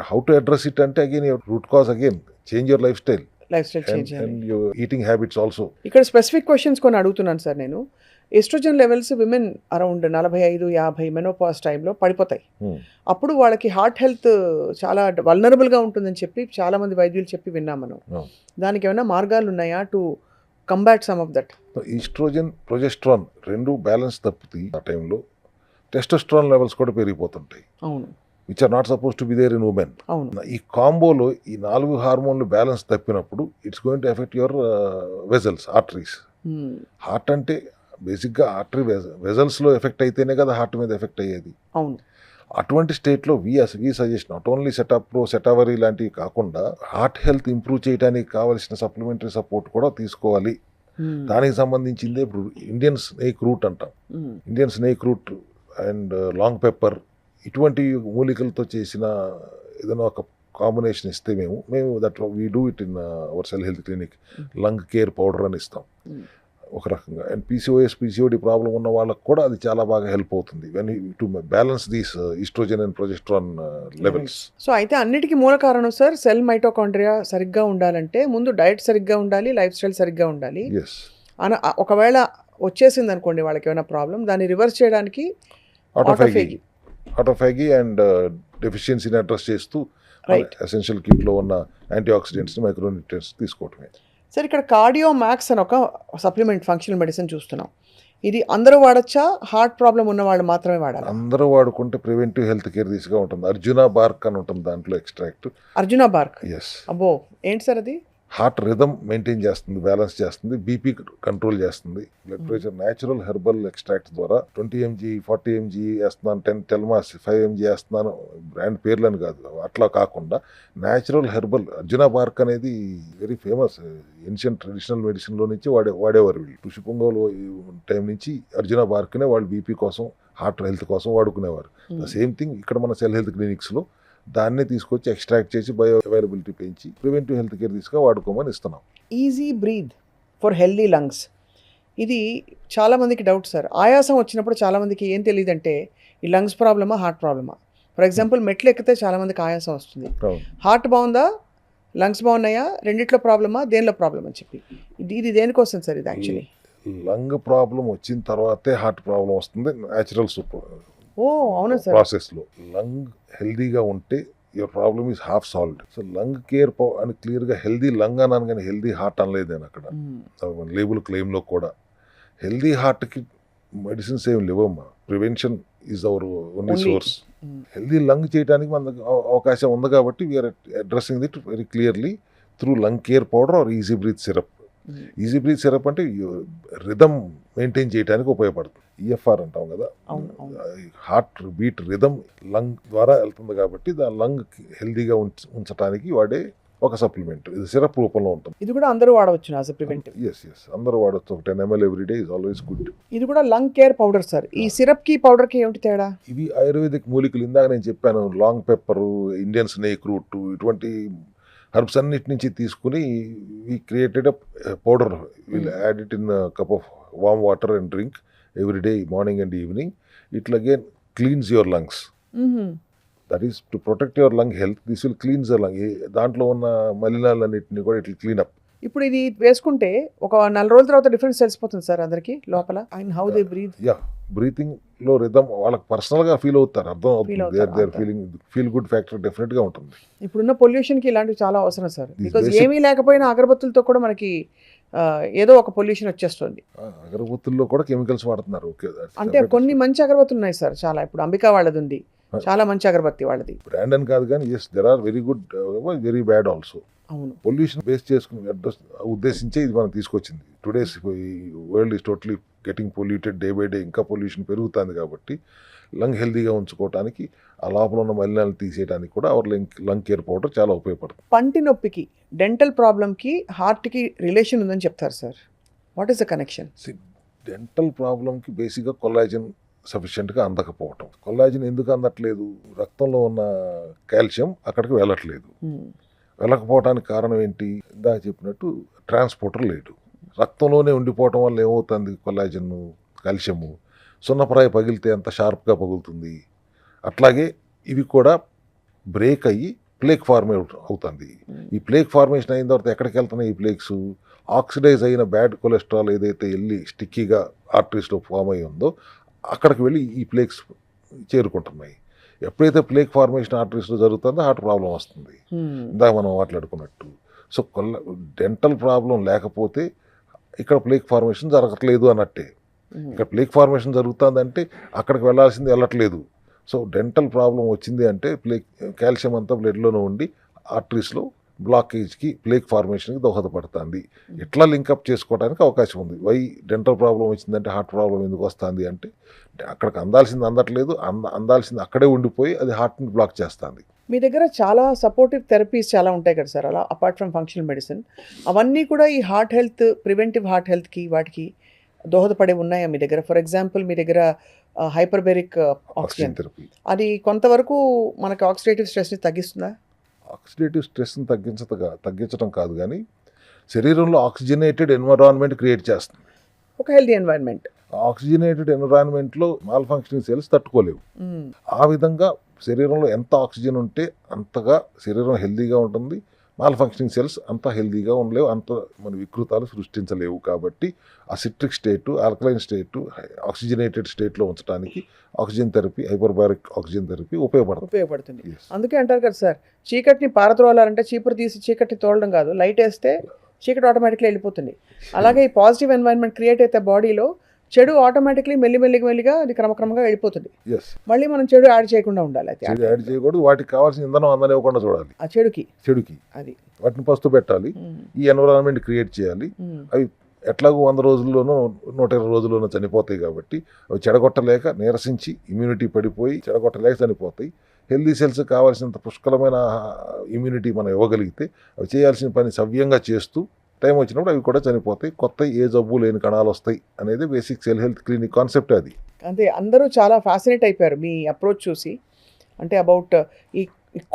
హౌ టు అడ్రస్ ఇట్ అంటే, again root cause, again change your lifestyle. Lifestyle change చేయాలి. And your eating habits also. ఇక్కడ స్పెసిఫిక్ క్వశ్చన్స్ కొన్ని అడుగుతున్నాను సార్ నేను. Estrogen levels women around 45-50 menopause టైంలో పడిపోతాయి. అప్పుడు వాళ్ళకి హార్ట్ హెల్త్ చాలా వల్నరబుల్గా ఉంటుందని చెప్పి చాలామంది వైద్యులు చెప్పి విన్నాం మనం. దానికి ఏమైనా మార్గాలు ఉన్నాయా to combat some of that? Estrogen progesterone రెండు బ్యాలెన్స్ తప్పుతాయి ఆ టైంలో. టెస్టోస్ట్రాన్ లెవెల్స్ కూడా పెరిగిపోతుంటాయి. అవును, which are not suppose to be there in women. అవును. ఈ కాంబోలో ఈ 4 హార్మోన్లు బ్యాలెన్స్ తప్పినప్పుడు it's going to effect your vessels, arteries. Heart అంటే బేసిక్గా ఆర్టరీ వెజల్స్లో ఎఫెక్ట్ అయితేనే కదా హార్ట్ మీద ఎఫెక్ట్ అయ్యేది. అవును. అటువంటి స్టేట్లో వి సజెస్ట్ నాట్ ఓన్లీ సెటాప్రో, సెటావరీ లాంటివి కాకుండా హార్ట్ హెల్త్ ఇంప్రూవ్ చేయడానికి కావాల్సిన సప్లిమెంటరీ సపోర్ట్ కూడా తీసుకోవాలి. దానికి సంబంధించిందే ఇప్పుడు ఇండియన్ స్నేక్ రూట్ అంటాం. Indian snake root and long pepper ఇటువంటి మూలికలతో చేసిన ఏదైనా ఒక కాంబినేషన్ ఇస్తే మేము that we do it in our cell health clinic. Lung care powder అని ఇస్తాం ఒక రకంగా. అండ్ పీసీఓడి ప్రాబ్లం ఉన్న వాళ్ళకు కూడా అది చాలా బాగా హెల్ప్ అవుతుంది when to balance these estrogen and progesterone levels. So అయితే అన్నిటికీ మూల కారణం సార్ సెల్ మైటోకాండ్రియా సరిగ్గా ఉండాలంటే ముందు డైట్ సరిగ్గా ఉండాలి, లైఫ్ స్టైల్ సరిగ్గా ఉండాలి. ఒకవేళ వచ్చేసింది అనుకోండి వాళ్ళకి ఏమైనా ప్రాబ్లం, దాన్ని రివర్స్ చేయడానికి ఆటోఫాగీ అండ్ డెఫిషియన్సీని అడ్రస్ చేస్తూ ఎసెన్షియల్ కిట్లో ఉన్న యాంటీ ఆక్సిడెంట్స్, మైక్రోన్యూట్రియన్స్ తీసుకోవటమే. సార్ ఇక్కడ కార్డియో మ్యాక్స్ అని ఒక సప్లిమెంట్ ఫంక్షనల్ మెడిసిన్ చూస్తున్నాం. ఇది అందరూ వాడచ్చా? హార్ట్ ప్రాబ్లం ఉన్న వాళ్ళు మాత్రమే వాడాలి? అందరూ వాడుకుంటే ప్రివెంటివ్ హెల్త్ కేర్ దిశగా ఉంటుంది. అర్జునా బార్క్ అని ఉంటుంది దాంట్లో ఎక్స్ట్రాక్ట్. అర్జునా బార్క్? ఎస్. అబ్బో, ఏంటి సార్ అది? హార్ట్ రిథమ్ మెయింటైన్ చేస్తుంది, బ్యాలెన్స్ చేస్తుంది, బీపీ కంట్రోల్ చేస్తుంది. Blood pressure natural herbal extract ద్వారా 20 mg 40 mg వేస్తున్నాను, 10 టెల్మాస్ 5 mg వేస్తున్నాను, బ్రాండ్ పేర్లని కాదు, అట్లా కాకుండా న్యాచురల్ హెర్బల్. అర్జునా బార్క్ అనేది వెరీ ఫేమస్ ఏన్షియంట్ ట్రెడిషనల్ మెడిసిన్లో నుంచి వాడేవారు వీళ్ళు. ఋషిపుంగవులు టైం నుంచి అర్జునా బార్క్నే వాళ్ళు బీపీ కోసం, హార్ట్ హెల్త్ కోసం వాడుకునేవారు. ద సేమ్ థింగ్ ఇక్కడ మన సెల్ హెల్త్ క్లినిక్స్లో దాన్నే తీసుకొచ్చి ఎక్స్ట్రాక్ట్ చేసి బయో అవైలబిలిటీ పెంచి ప్రివెంటివ్ హెల్త్ కేర్ తీసుగా వాడుకోమని ఇస్తున్నాం. Easy breathe for healthy lungs, ఇది చాలామందికి డౌట్ సార్. ఆయాసం వచ్చినప్పుడు చాలామందికి ఏం తెలియదంటే ఈ లంగ్స్ ప్రాబ్లమా, హార్ట్ ప్రాబ్లమా. ఫర్ ఎగ్జాంపుల్ మెట్లు ఎక్కితే చాలామందికి ఆయాసం వస్తుంది. హార్ట్ బాగుందా, లంగ్స్ బాగున్నాయా, రెండిట్లో ప్రాబ్లమా, దేనిలో ప్రాబ్లం అని చెప్పి ఇది దేనికోసం సార్? ఇది యాక్చువల్లీ లంగ్ ప్రాబ్లం వచ్చిన తర్వాతే హార్ట్ ప్రాబ్లం వస్తుంది న్యాచురల్ సూపర్ అవునా సార్ ప్రాసెస్లో. లంగ్ హెల్దీగా ఉంటే your problem is half solved. So lung care అని క్లియర్గా హెల్దీ లంగ్ అన్నాను కానీ హెల్దీ హార్ట్ అనలేదు నేను అక్కడ లేబుల్ క్లెయిమ్లో కూడా. హెల్దీ హార్ట్కి మెడిసిన్స్ ఏమి లేవమ్మా, prevention is our only source. Healthy lung చేయడానికి మనకు అవకాశం ఉంది కాబట్టి we are addressing it very clearly through lung care powder or easy breathe syrup. Easy breathe syrup అంటే రిథమ్ మెయింటైన్ చేయడానికి ఉపయోగపడుతుంది. ఈఎఫ్ఆర్ అంటాం కదా, హార్ట్ బీట్ రిథమ్ లంగ్ ద్వారా వెళ్తుంది కాబట్టి దాని లంగ్ హెల్దీగా ఉంచడానికి వాడే ఒక సప్లిమెంట్. ఇది సిరప్ రూపంలో ఉంటుంది. ఇది కూడా అందరూ వాడవచ్చు యాజ్ ఎ ప్రివెంటివ్? ఎస్ అందరూ వాడవచ్చు. 10 ml every day is always good. ఇది కూడా లంగ్ కేర్ పౌడర్ సార్. ఈ సిరప్ కి పౌడర్ కి ఏమిటి తేడా? ఇవి ఆయుర్వేదిక్ మూలికలు. ఇందాక నేను చెప్పాను, long pepper, Indian snake root, ఇటువంటి హర్బ్స్ అన్నిటి నుంచి తీసుకుని we created a powder. Will add it in cup of warm water and drink every day morning and evening. It again cleanses your lungs. That is to protect your lung health. This will cleans your lung. దాంట్లో ఉన్న మలినాలన్నింటినీ కూడా it will clean up. ఇప్పుడు ఇది వేసుకుంటే ఒక 4 రోజుల తర్వాత difference తెలిసిపోతుంది సార్ అందరికి లోపల. And how they breathe. Breathing లో రిథమ్ వాళ్ళకి పర్సనల్ గా ఫీల్ అవుతారు, అర్థం అవుతుంది. Their feel good factor definite గా ఉంటుంది. ఇప్పుడున్న పొల్యూషన్ కి ఇలాంటివి చాలా అవసరం సార్. బికాజ్ ఏమీ లేకపోయినా అగరబత్తులతో కూడా మనకి ఏదో ఒక పొల్యూషన్ వచ్చేస్తుంది. అగరబత్తుల్లో కూడా కెమికల్స్ వాడుతున్నారు. అంటే కొన్ని మంచి అగరబత్తులు ఉన్నాయి సార్ చాలా. ఇప్పుడు అంబికా వాళ్ళది ఉంది, చాలా మంచి అగరబత్తి వాళ్ళది. బ్రాండ్ అని కాదు కానీ yes there are very good, very bad also. అవును, పొల్యూషన్ బేస్ చేసుకుని ఉద్దేశించే ఇది మనం తీసుకొచ్చింది. Today's world is totally getting polluted day by day. ఇంకా పొల్యూషన్ పెరుగుతుంది కాబట్టి లంగ్ హెల్దీగా ఉంచుకోవడానికి, ఆ లోపల ఉన్న మలినాలను తీసేయడానికి కూడా అవర్ లంగ్ కేర్ పౌడర్ చాలా ఉపయోగపడుతుంది. పంటి నొప్పికి, డెంటల్ ప్రాబ్లంకి హార్ట్కి రిలేషన్ ఉందని చెప్తారు sir. What is the connection? Dental ప్రాబ్లంకి బేసిక్గా కొల్లాజన్ సఫిషియెంట్గా అందకపోవటం. కొల్లాజన్ ఎందుకు అందట్లేదు? రక్తంలో ఉన్న కాల్షియం అక్కడికి వెళ్ళట్లేదు. వెళ్ళకపోవడానికి కారణం ఏంటి? ఇందాక చెప్పినట్టు ట్రాన్స్పోర్టర్ లేడు. రక్తంలోనే ఉండిపోవటం వల్ల ఏమవుతుంది? కొల్లాజన్, కాల్షియము సున్నప్రాయ పగిలితే ఎంత షార్ప్గా పగులుతుంది. అట్లాగే ఇవి కూడా బ్రేక్ అయ్యి ప్లేక్ ఫార్మ్ అవుతుంది. ఈ ప్లేక్ ఫార్మేషన్ అయిన తర్వాత ఎక్కడికి వెళ్తున్నాయి ఈ ప్లేక్స్? ఆక్సిడైజ్ అయిన బ్యాడ్ కొలెస్ట్రాల్ ఏదైతే వెళ్ళి స్టిక్కీగా ఆర్టరీస్లో ఫామ్ అయి ఉందో అక్కడికి వెళ్ళి ఈ ప్లేక్స్ చేరుకుంటున్నాయి. ఎప్పుడైతే ప్లేక్ ఫార్మేషన్ ఆర్టరీస్లో జరుగుతుందో హార్ట్ ప్రాబ్లం వస్తుంది. ఇందాక మనం మాట్లాడుకున్నట్టు. సో డెంటల్ ప్రాబ్లం లేకపోతే ఇక్కడ ప్లేక్ ఫార్మేషన్ జరగట్లేదు అన్నట్టే. ఇక్కడ ప్లేక్ ఫార్మేషన్ జరుగుతుందంటే అక్కడికి వెళ్ళాల్సింది వెళ్ళట్లేదు. సో డెంటల్ ప్రాబ్లం వచ్చింది అంటే కాల్షియం అంతా బ్లడ్లోనే ఉండి ఆర్టరీస్లో బ్లాకేజ్కి ప్లేక్ ఫార్మేషన్కి దోహదపడుతుంది. ఎట్లా లింకప్ చేసుకోవడానికి అవకాశం ఉంది. వై డెంటల్ ప్రాబ్లం వచ్చిందంటే హార్ట్ ప్రాబ్లం ఎందుకు వస్తుంది అంటే అక్కడికి అందాల్సింది అందట్లేదు, అందాల్సింది అక్కడే ఉండిపోయి అది హార్ట్ని బ్లాక్ చేస్తుంది. మీ దగ్గర చాలా సపోర్టివ్ థెరపీస్ చాలా ఉంటాయి కదా సార్, అలా అపార్ట్ ఫ్రమ్ ఫంక్షనల్ మెడిసిన్ అవన్నీ కూడా ఈ హార్ట్ హెల్త్, ప్రివెంటివ్ హార్ట్ హెల్త్కి వాటికి దోహదపడే ఉన్నాయా మీ దగ్గర? ఫర్ ఎగ్జాంపుల్ మీ దగ్గర హైపర్బెరిక్ ఆక్సిజన్ థెరపీ అది కొంతవరకు మనకి ఆక్సిడేటివ్ స్ట్రెస్ని తగ్గిస్తుందా? ఆక్సిడేటివ్ స్ట్రెస్ని తగ్గించడం కాదు కానీ శరీరంలో ఆక్సిజనేటెడ్ ఎన్విరాన్మెంట్ క్రియేట్ చేస్తుంది. ఒక హెల్దీ ఎన్వైరన్మెంట్. ఆక్సిజనేటెడ్ ఎన్విరాన్మెంట్లో మాల్ ఫంక్షనింగ్ సెల్స్ తట్టుకోలేవు. ఆ విధంగా శరీరంలో ఎంత ఆక్సిజన్ ఉంటే అంతగా శరీరం హెల్దీగా ఉంటుంది. మాల్ ఫంక్షనింగ్ సెల్స్ అంత హెల్దీగా ఉండలేవు, అంత మన వికృతాలు సృష్టించలేవు. కాబట్టి అసిట్రిక్ స్టేటు, ఆల్కలైన్ స్టేటు, ఆక్సిజనేటెడ్ స్టేట్లో ఉంచడానికి oxygen therapy, hyperbaric oxygen therapy ఉపయోగపడుతుంది. అందుకే అంటారు కదా సార్, చీకటిని పారద్రోలాలంటే చీపురు తీసి చీకటిని తోలడం కాదు, లైట్ వేస్తే చీకటి ఆటోమేటిక్గా వెళ్ళిపోతుంది. అలాగే ఈ పాజిటివ్ ఎన్వైరన్మెంట్ క్రియేట్ అయితే బాడీలో చెడు ఆటోమేటిక్లీ మెల్లిగా అది క్రమక్రమంగా వెళ్ళిపోతుంది. మళ్ళీ మనం చెడు యాడ్ చేయకుండా ఉండాలి. అయితే యాడ్ చేయకూడదు, వాటికి కావాల్సిన ఇంధనం అందనివ్వకుండా చూడాలి. ఆ చెడుకి అది వాటిని పస్తు పెట్టాలి, ఈ ఎన్విరాన్మెంట్ క్రియేట్ చేయాలి. అవి ఎట్లాగో 100 రోజుల్లోనూ 120 రోజుల్లోనూ చనిపోతాయి. కాబట్టి అవి చెడగొట్టలేక నీరసించి ఇమ్యూనిటీ పడిపోయి చెడగొట్టలేక చనిపోతాయి. హెల్దీ సెల్స్ కావాల్సినంత పుష్కలమైన ఇమ్యూనిటీ మనం ఇవ్వగలిగితే అవి చేయాల్సిన పని సవ్యంగా చేస్తూ టైం వచ్చినప్పుడు అవి కూడా చనిపోతాయి. కొత్త ఏ జబ్బు లేని కణాలు వస్తాయి అనేది basic cell health clinic concept అది. అంతే, అందరూ చాలా ఫ్యాసినేట్ అయిపోయారు మీ అప్రోచ్ చూసి. అంటే అబౌట్ ఈ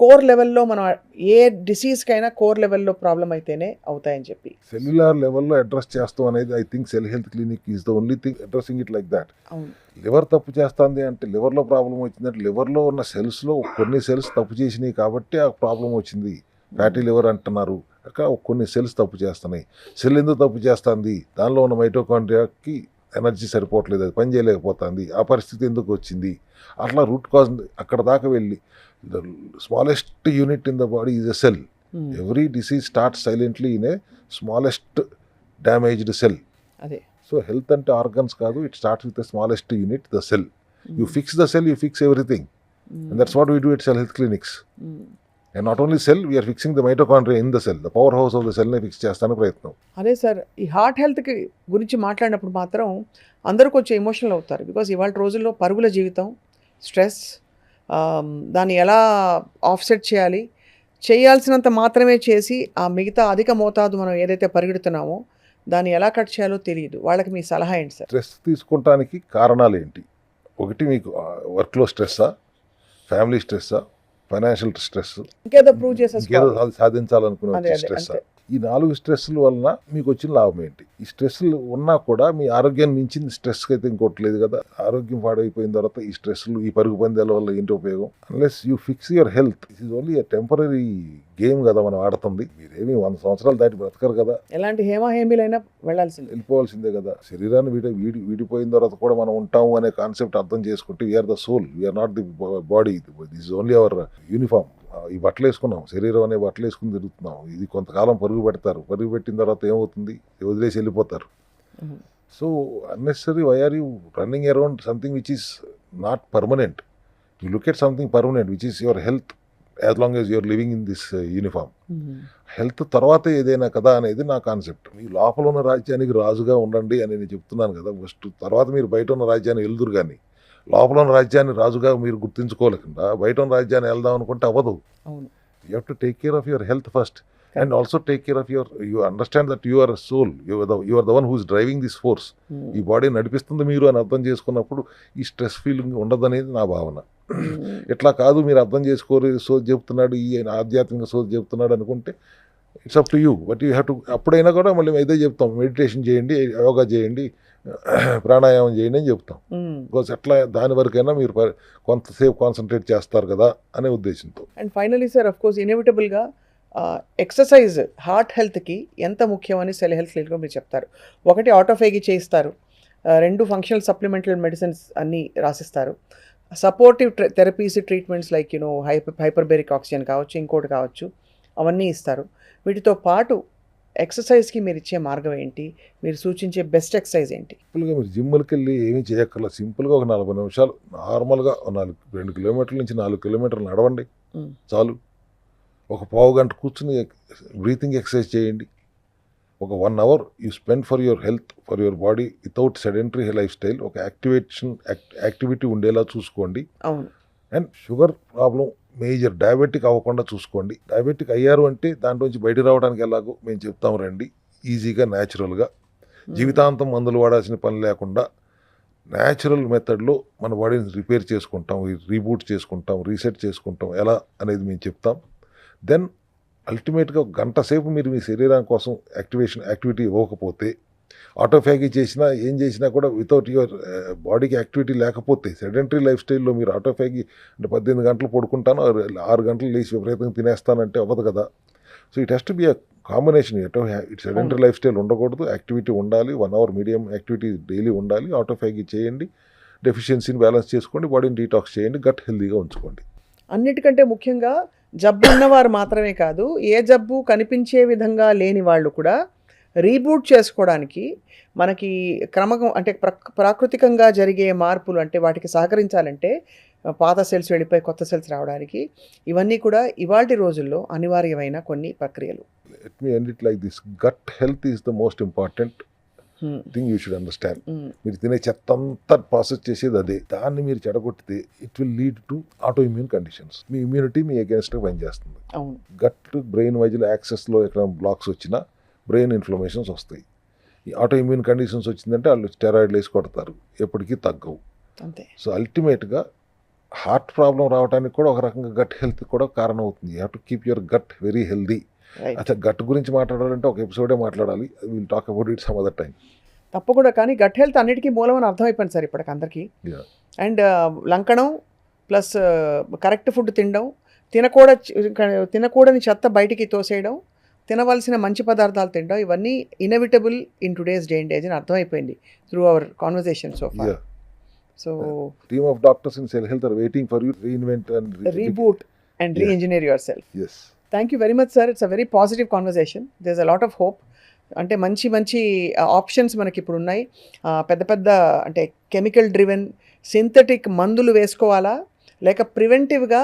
కోర్ లెవెల్లో మనం ఏ డిసీజ్కైనా కోర్ లెవెల్లో ప్రాబ్లం అయితేనే అవుతాయని చెప్పి సెల్యులార్ లెవెల్లో అడ్రస్ చేస్తాం అనేది I think cell health clinic is the only thing addressing it like that. Liver తప్పు చేస్తుంది అంటే లివర్లో ప్రాబ్లం వచ్చిందంటే లివర్లో ఉన్న సెల్స్లో కొన్ని సెల్స్ తప్పు చేసినాయి కాబట్టి ఆ ప్రాబ్లం వచ్చింది. ఫ్యాటీ లివర్ అంటున్నారు, అక్కడ కొన్ని సెల్స్ తప్పు చేస్తున్నాయి. సెల్ ఎందుకు తప్పు చేస్తుంది? దానిలో ఉన్న మైటోకాండ్రియాకి ఎనర్జీ సరిపోవట్లేదు, అది పని చేయలేకపోతుంది. ఆ పరిస్థితి ఎందుకు వచ్చింది? అట్లా రూట్ కాజ్ అక్కడ దాకా వెళ్ళి the smallest unit in the body is a cell. Every disease start silently in a smallest damaged cell. So health అంటే ఆర్గన్స్ కాదు, it starts with the smallest unit, the cell. You fix the cell, you fix everything. And that's what we do at cell health clinics. And not only cell, we are fixing the mitochondria in the cell, the powerhouse of the cell ని fix చేస్తాను ప్రయత్నం. అదే sir, ఈ heart హెల్త్కి గురించి మాట్లాడినప్పుడు మాత్రం అందరూ కొంచెం ఎమోషనల్ అవుతారు. బికాజ్ ఇవాళ రోజుల్లో పరుగుల జీవితం, స్ట్రెస్, దాన్ని ఎలా ఆఫ్సెట్ చేయాలి, చేయాల్సినంత మాత్రమే చేసి ఆ మిగతా అధిక మోతాదు మనం ఏదైతే పరిగెడుతున్నామో దాన్ని ఎలా కట్ చేయాలో తెలియదు. వాళ్ళకి మీ సలహా ఏంటి సార్? స్ట్రెస్ తీసుకుంటానికి కారణాలు ఏంటి? ఒకటి, మీకు వర్క్లో స్ట్రెస్సా, ఫ్యామిలీ స్ట్రెస్సా, ఫైనాన్షియల్ స్ట్రెస్, ఇంకేదో ప్రూవ్ చేసేసుకోవాలి, సాధించాలనుకునే స్ట్రెస్. ఈ 4 స్ట్రెస్ల వలన మీకు వచ్చిన లాభం ఏంటి? ఈ స్ట్రెస్లు ఉన్నా కూడా మీ ఆరోగ్యాన్ని మించింది స్ట్రెస్కి అయితే ఇంకోటి లేదు కదా. ఆరోగ్యం పాడైపోయిన తర్వాత ఈ స్ట్రెస్లు, ఈ పరుగు పందాల వల్ల ఏంటి ఉపయోగం? Unless you fix your health. It is only a temporary game కదా మనం ఆడుతుంది. మీరేమి 100 సంవత్సరాలు దాటి బ్రతకరు కదా. ఎలాంటి హేమహేమీలైనా వెళ్ళిపోవాల్సిందే కదా. శరీరాన్ని వీడిపోయిన తర్వాత కూడా మనం ఉంటాము అనే కాన్సెప్ట్ అర్థం చేసుకుంటే we're the soul, we're not the body. This is only our uniform. ఈ బట్టలు వేసుకున్నాం, శరీరం అనే బట్టలు వేసుకుని తిరుగుతున్నాం. ఇది కొంతకాలం పరుగు పెట్టిన తర్వాత ఏమవుతుంది? వదిలేసి వెళ్ళిపోతారు. So unnecessary why are you running around something which is not permanent? You look at something permanent which is your health as long as you're living in this uniform. Health తర్వాత ఏదైనా కదా అనేది నా కాన్సెప్ట్. మీ లోపల ఉన్న రాజ్యానికి రాజుగా ఉండండి అని నేను చెప్తున్నాను కదా ఫస్ట్. తర్వాత మీరు బయట ఉన్న రాజ్యాన్ని వెళ్దురు, కానీ లోపల ఉన్న రాజ్యాన్ని రాజుగా మీరు గుర్తించుకోలేకుండా బయట ఉన్న రాజ్యాన్ని వెళ్దాం అనుకుంటే అవ్వదు. You have to take care of your health first and also take care of you understand that you are soul, you are the one who is driving this force. ఈ బాడీ నడిపిస్తుంది మీరు అని అర్థం చేసుకున్నప్పుడు ఈ స్ట్రెస్ ఫీలింగ్ ఉండదనేది నా భావన. ఇట్లా కాదు, మీరు అర్థం చేసుకోరు, సోది చెప్తున్నాడు, ఈ ఆధ్యాత్మిక సోది చెప్తున్నాడు అనుకుంటే it's up to you, but you have to. అప్పుడైనా కూడా మళ్ళీ ఇదే చెప్తాం, మెడిటేషన్ చేయండి, యోగా చేయండి, ప్రాణాయామం చేయండి అని చెప్తాం. బికాస్ ఎట్లా దాని వరకైనా మీరు కొంతసేపు కాన్సన్ట్రేట్ చేస్తారు కదా అనే ఉద్దేశంతో. And finally sir, of course ఇన్ఎవిటబుల్గా ఎక్సర్సైజ్ హార్ట్ హెల్త్కి ఎంత ముఖ్యమని సెల్ హెల్త్ క్లినిక్లో మీరు చెప్తారు. ఒకటి ఆటోఫేగి చేయిస్తారు, రెండు ఫంక్షనల్ సప్లిమెంటల్ మెడిసిన్స్ అన్నీ రాసిస్తారు, supportive therapies treatments like hyperbaric oxygen కావచ్చు, ఇంకోటి కావచ్చు, అవన్నీ ఇస్తారు. వీటితో పాటు ఎక్సర్సైజ్కి మీరు ఇచ్చే మార్గం ఏంటి, మీరు సూచించే బెస్ట్ ఎక్సర్సైజ్ ఏంటి? సింపుల్గా మీరు జిమ్కి వెళ్ళి ఏమీ చేయక్కర్లా. సింపుల్గా ఒక 40 నిమిషాలు నార్మల్గా 2 కిలోమీటర్ల నుంచి 4 కిలోమీటర్లు నడవండి చాలు. ఒక పావు గంట కూర్చుని బ్రీతింగ్ ఎక్సర్సైజ్ చేయండి. ఒక 1 hour you spend for your health, for your body without sedentary life style. ఒక యాక్టివిటీ ఉండేలా చూసుకోండి. అవును. And sugar problem major diabetic అవ్వకుండా చూసుకోండి. డయాబెటిక్ అయ్యారు అంటే దాంట్లోంచి బయట రావడానికి ఎలాగో మేము చెప్తాం రండి. ఈజీగా న్యాచురల్గా జీవితాంతం మందులు వాడాల్సిన పని లేకుండా న్యాచురల్ మెథడ్లో మన బాడీని రిపేర్ చేసుకుంటాం, రీబూట్ చేసుకుంటాం, రీసెట్ చేసుకుంటాం ఎలా అనేది మేము చెప్తాం. దెన్ అల్టిమేట్గా గంట సేపు మీరు మీ శరీరం కోసం యాక్టివిటీ ఇవ్వకపోతే, ఆటోఫాగీ చేసినా ఏం చేసినా కూడా వితౌట్ యువర్ బాడీకి యాక్టివిటీ లేకపోతే, సెడెంటరీ లైఫ్ స్టైల్లో మీరు ఆటోఫాగీ అంటే 18 గంటలు పడుకుంటాను, 6 గంటలు లేచి విపరీతంగా తినేస్తానంటే అవ్వదు కదా. So it has to be a combination. Sedentary life style ఉండకూడదు, యాక్టివిటీ ఉండాలి, 1 అవర్ మీడియం యాక్టివిటీ డైలీ ఉండాలి, ఆటోఫాగీ చేయండి, డెఫిషియన్సీని బ్యాలెన్స్ చేసుకోండి, బాడీని డీటాక్స్ చేయండి, గట్ హెల్తీగా ఉంచుకోండి. అన్నిటికంటే ముఖ్యంగా జబ్బు ఉన్నవారు మాత్రమే కాదు, ఏ జబ్బు కనిపించే విధంగా లేని వాళ్ళు కూడా రీబూట్ చేసుకోవడానికి మనకి క్రమం అంటే ప్రాకృతికంగా జరిగే మార్పులు, అంటే వాటికి సహకరించాలంటే పాత సెల్స్ వెళ్ళిపోయి కొత్త సెల్స్ రావడానికి ఇవన్నీ కూడా ఇవాల్టి రోజుల్లో అనివార్యమైన కొన్ని ప్రక్రియలు. Let me end it like this. Gut health is the most important thing you should understand. మీరు తినే చెత్త అంతా ప్రాసెస్ చేసేది అదే. దాన్ని మీరు చెడగొట్టితే it will lead to autoimmune conditions. మీ ఇమ్యూనిటీ మీ అగేన్స్ట్గా పనిచేస్తుంది. గట్ బ్రెయిన్ మధ్యలో యాక్సెస్లో ఎక్కడ బ్లాక్స్ వచ్చినా బ్రెయిన్ ఇన్ఫ్లమేషన్స్ వస్తాయి. ఈ ఆటో ఇమ్యూన్ కండిషన్స్ వచ్చిందంటే వాళ్ళు స్టెరాయిడ్లు వేసి కొడతారు, ఎప్పటికీ తగ్గవు. సో అల్టిమేట్గా హార్ట్ ప్రాబ్లం రావడానికి కూడా ఒక రకంగా గట్ హెల్త్ కూడా కారణం అవుతుంది. You have to keep your gut very healthy. అచ్చా, గట్ గురించి మాట్లాడాలంటే ఒక ఎపిసోడే మాట్లాడాలి. Will talk about it some other time. తప్పకుండా. కానీ గట్ హెల్త్ అన్నిటికీ మూలం అని అర్థమైపోయింది సార్ ఇప్పటికి అందరికీ. అండ్ లంకణం ప్లస్ కరెక్ట్ ఫుడ్ తినడం, తినకూడని చెత్త బయటికి తోసేయడం, తినవలసిన మంచి పదార్థాలు తినడం, ఇవన్నీ inevitable in today's day and age అని అర్థమైపోయింది through our conversation so far. So team of doctors in cell health are waiting for you reinvent and reboot and reengineer yourself. yes. Thank you very much, sir. It's a very positive conversation. There's a lot of hope. అంటే మంచి options మనకి ఇప్పుడు ఉన్నాయి. పెద్ద అంటే chemical driven synthetic మందులు వేసుకోవాలా, లేక ప్రివెంటివ్గా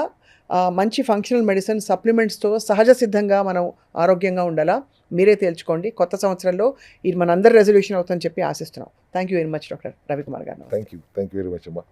మంచి ఫంక్షనల్ మెడిసిన్ సప్లిమెంట్స్తో సహజ సిద్ధంగా మనం ఆరోగ్యంగా ఉండాలా, మీరే తేల్చుకోండి. కొత్త సంవత్సరంలో ఇది మనందరి రెజల్యూషన్ అవుతుందని చెప్పి ఆశిస్తున్నాం. Thank you very much doctor Ravikumar గారు. థ్యాంక్ యూ వెరీ మచ్ అమ్మా.